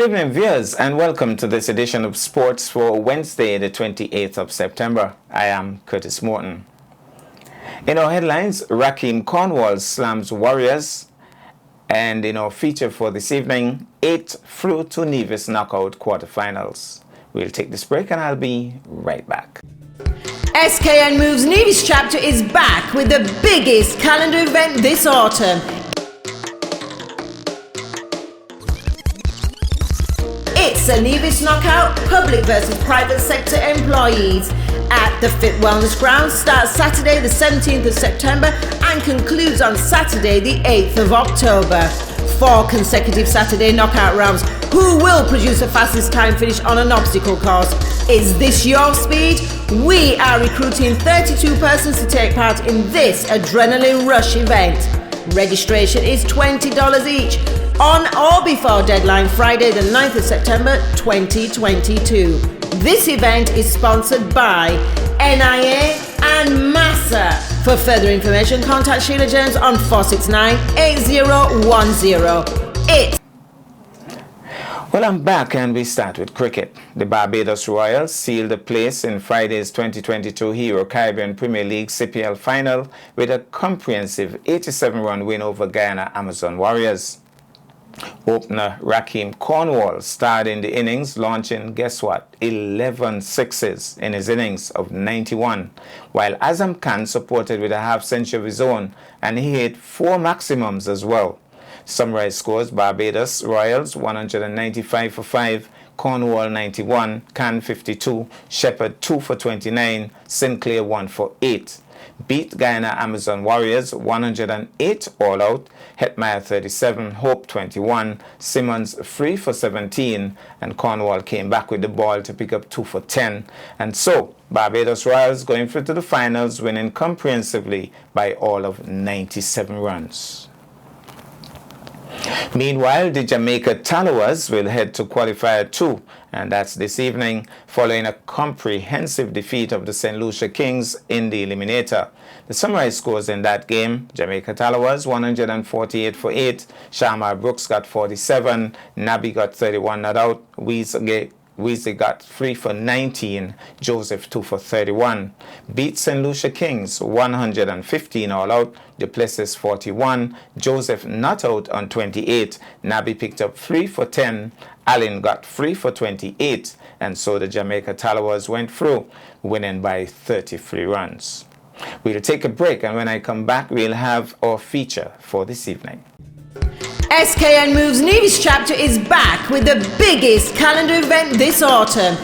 Good evening, viewers, and welcome to this edition of Sports for Wednesday, the 28th of September. I am Curtis Morton. In our headlines, Raheem Cornwall slams Warriors, and in our feature for this evening, 8 through to Nevis knockout quarterfinals. We'll take this break and I'll be right back. SKN Moves Nevis chapter is back with the biggest calendar event this autumn. It's a Nevis knockout, public versus private sector employees at the Fit Wellness Grounds. Starts Saturday the 17th of September and concludes on Saturday the 8th of October. 4 consecutive Saturday knockout rounds. Who will produce the fastest time finish on an obstacle course? Is this your speed? We are recruiting 32 persons to take part in this adrenaline rush event. Registration is $20 each. On or before deadline Friday the 9th of September 2022. This event is sponsored by NIA and MASA. For further information, contact Sheila James on 469-8010. Well, I'm back and we start with cricket. The Barbados Royals sealed a place in Friday's 2022 Hero Caribbean Premier League CPL final with a comprehensive 87-run win over Guyana Amazon Warriors. Opener Raheem Cornwall starred in the innings, launching, guess what, 11 sixes in his innings of 91, while Azam Khan supported with a half-century of his own, and he hit 4 maximums as well. Summarized scores: Barbados Royals 195 for 5, Cornwall 91, Khan 52, Shepherd 2 for 29, Sinclair 1 for 8. Beat Guyana Amazon Warriors 108 all out, Hetmeyer 37, Hope 21, Simmons 3 for 17, and Cornwall came back with the ball to pick up 2 for 10. And so, Barbados Royals going through to the finals, winning comprehensively by all of 97 runs. Meanwhile, the Jamaica Tallowers will head to qualifier 2, and that's this evening, following a comprehensive defeat of the St. Lucia Kings in the Eliminator. The summarized scores in that game: Jamaica Tallowers 148 for 8, Shamar Brooks got 47, Nabi got 31 not out, Weezy got 3 for 19, Joseph 2 for 31. Beat St. Lucia Kings 115 all out, Duplessis 41, Joseph not out on 28, Nabi picked up 3 for 10, Allen got 3 for 28, and so the Jamaica Tallowers went through, winning by 33 runs. We'll take a break, and when I come back, we'll have our feature for this evening. SKN Moves Nevis chapter is back with the biggest calendar event this autumn.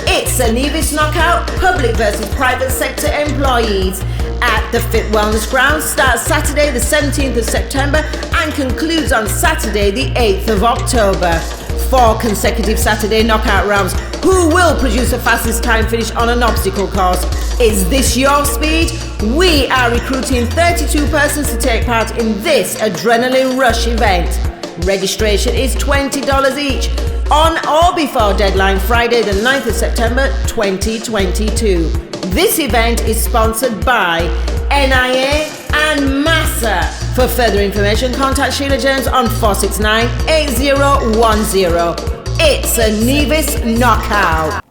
It's a Nevis knockout, public versus private sector employees at the Fit Wellness Grounds. Starts Saturday the 17th of September and concludes on Saturday the 8th of October. 4 consecutive Saturday knockout rounds. Who will produce the fastest time finish on an obstacle course? Is this your speed? We are recruiting 32 persons to take part in this adrenaline rush event. Registration is $20 each. On or before deadline Friday the 9th of September 2022. This event is sponsored by NIA and MASA. For further information, contact Sheila James on 469-8010. It's a Nevis knockout.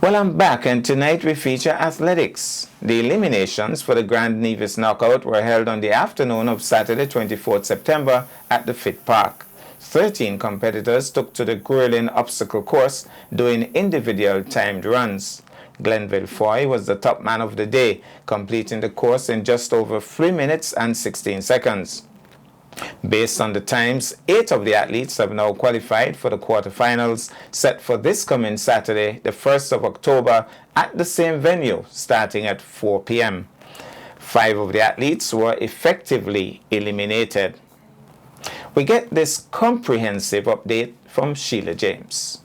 Well, I'm back, and tonight we feature athletics. The eliminations for the Grand Nevis Knockout were held on the afternoon of Saturday, 24th September at the Fit Park. 13 competitors took to the grueling obstacle course, doing individual timed runs. Glenville Foy was the top man of the day, completing the course in just over 3 minutes and 16 seconds. Based on the times, 8 of the athletes have now qualified for the quarterfinals, set for this coming Saturday, the 1st of October, at the same venue, starting at 4 p.m. 5 of the athletes were effectively eliminated. We get this comprehensive update from Sheila James.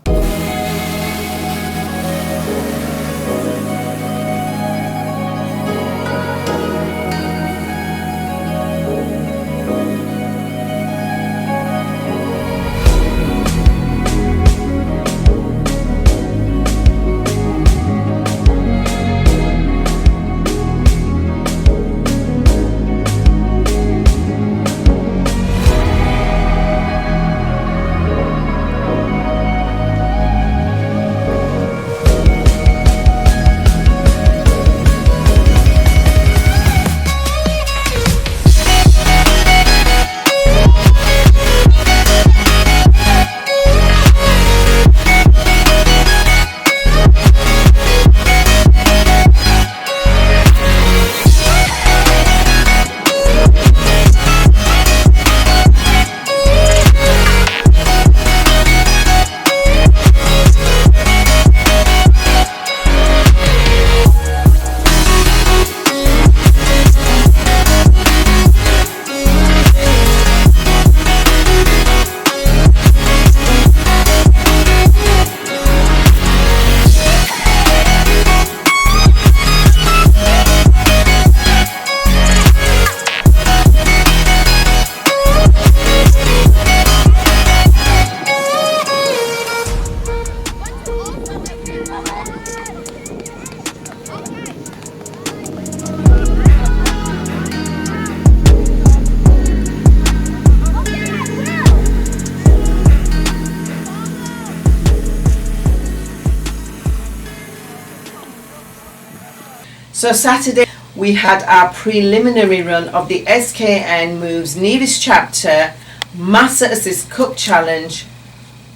So Saturday we had our preliminary run of the SKN Moves Nevis Chapter Master Assist Cup Challenge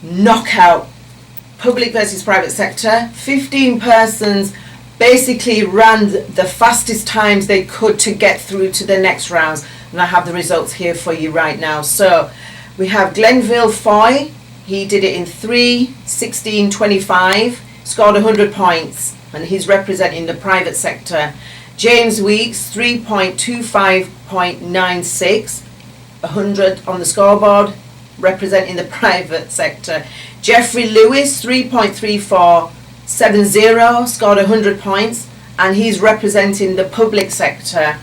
Knockout Public versus Private Sector. 15 persons basically ran the fastest times they could to get through to the next rounds, and I have the results here for you right now. So we have Glenville Foy, he did it in 3:16:25, scored 100 points, and he's representing the private sector. James Weeks 3.25.96, 100 on the scoreboard, representing the private sector. Jeffrey Lewis 3.3470, scored 100 points, and he's representing the public sector.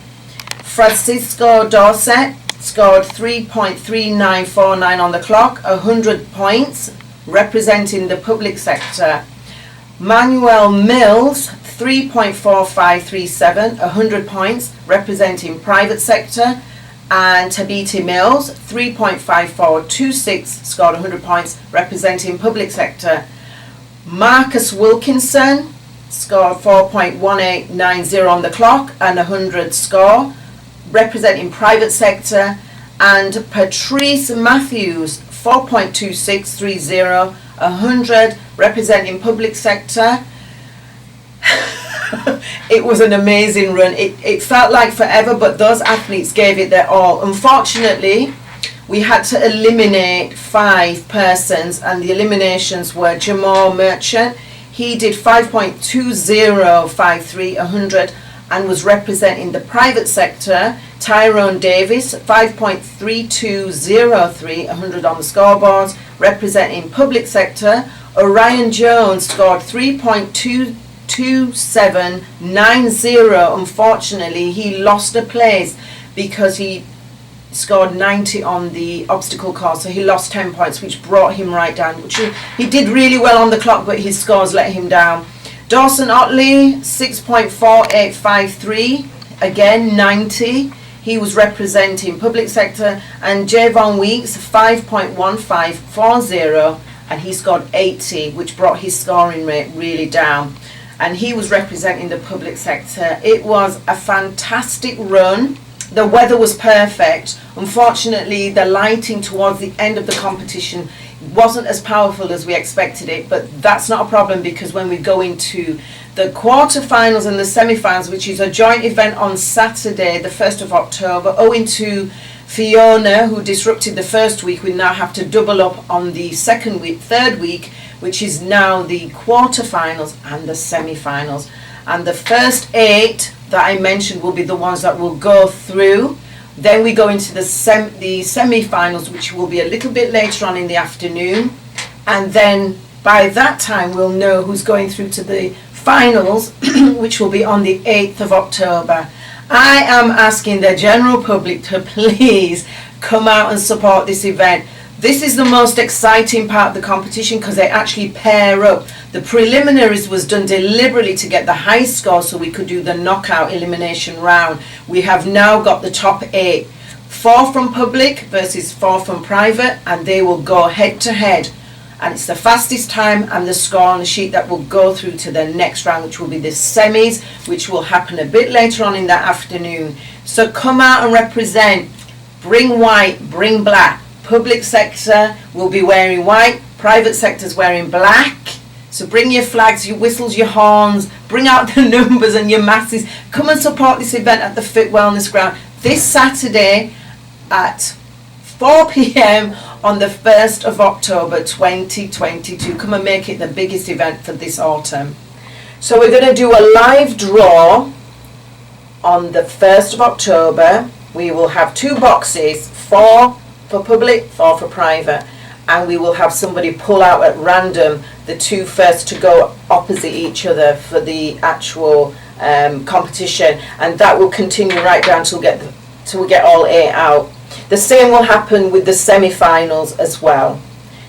Francisco Dorset scored 3.3949 on the clock, 100 points, representing the public sector. Manuel Mills 3.4537, 100 points, representing private sector. And Tabiti Mills 3.5426, scored 100 points, representing public sector. Marcus Wilkinson scored 4.1890 on the clock and 100 score, representing private sector. And Patrice Matthews 4.2630, 100, representing public sector. It was an amazing run. It felt like forever, but those athletes gave it their all. Unfortunately, we had to eliminate 5 persons, and the eliminations were Jamal Merchant. He did 5.2053, 100, and was representing the private sector. Tyrone Davis 5.3203, 100 on the scoreboards, representing public sector. Orion Jones scored 3.2790. Unfortunately, he lost a place because he scored 90 on the obstacle course, so he lost 10 points, which brought him right down. He did really well on the clock, but his scores let him down. Dawson Otley 6.4853, again 90. He was representing public sector. And Javon Weeks 5.1540, and he scored 80, which brought his scoring rate really down. And he was representing the public sector. It was a fantastic run. The weather was perfect. Unfortunately, the lighting towards the end of the competition wasn't as powerful as we expected it, but that's not a problem, because when we go into the quarterfinals and the semi-finals, which is a joint event on Saturday, the 1st of October, owing to Fiona, who disrupted the first week, we now have to double up on the third week, which is now the quarterfinals and the semi-finals. And the first 8 that I mentioned will be the ones that will go through. Then we go into the semi-finals, which will be a little bit later on in the afternoon. And then by that time, we'll know who's going through to the finals, which will be on the 8th of October. I am asking the general public to please come out and support this event. This is the most exciting part of the competition, because they actually pair up. The preliminaries was done deliberately to get the high score so we could do the knockout elimination round. We have now got the top 8. 4 from public versus 4 from private, and they will go head to head. And it's the fastest time and the score on the sheet that will go through to the next round, which will be the semis, which will happen a bit later on in that afternoon. So come out and represent. Bring white, bring black. Public sector will be wearing white, private sector's wearing black. So bring your flags, your whistles, your horns, bring out the numbers and your masses. Come and support this event at the Fit Wellness Ground this Saturday at 4 p.m. on the 1st of October 2022. Come and make it the biggest event for this autumn. So we're going to do a live draw on the 1st of October. We will have 2 boxes, 4 for public, 4 for private, and we will have somebody pull out at random the 2 first to go opposite each other for the actual competition, and that will continue right down till we get all 8 out. The same will happen with the semi-finals as well.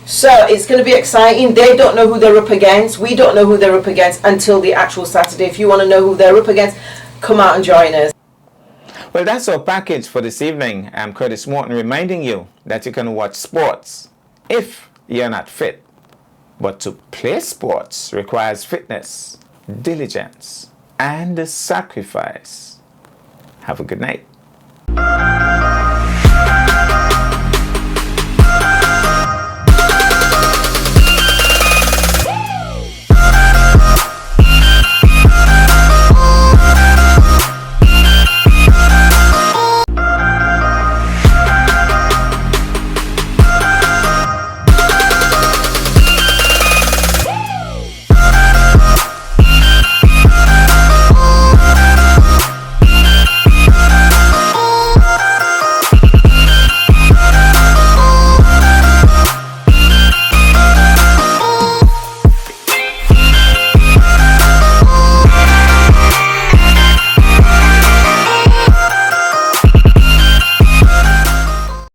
So it's going to be exciting. They don't know who they're up against. We don't know who they're up against until the actual Saturday. If you want to know who they're up against, come out and join us. Well, that's our package for this evening. I'm Curtis Morton, reminding you that you can watch sports if you're not fit. But to play sports requires fitness, diligence, and sacrifice. Have a good night.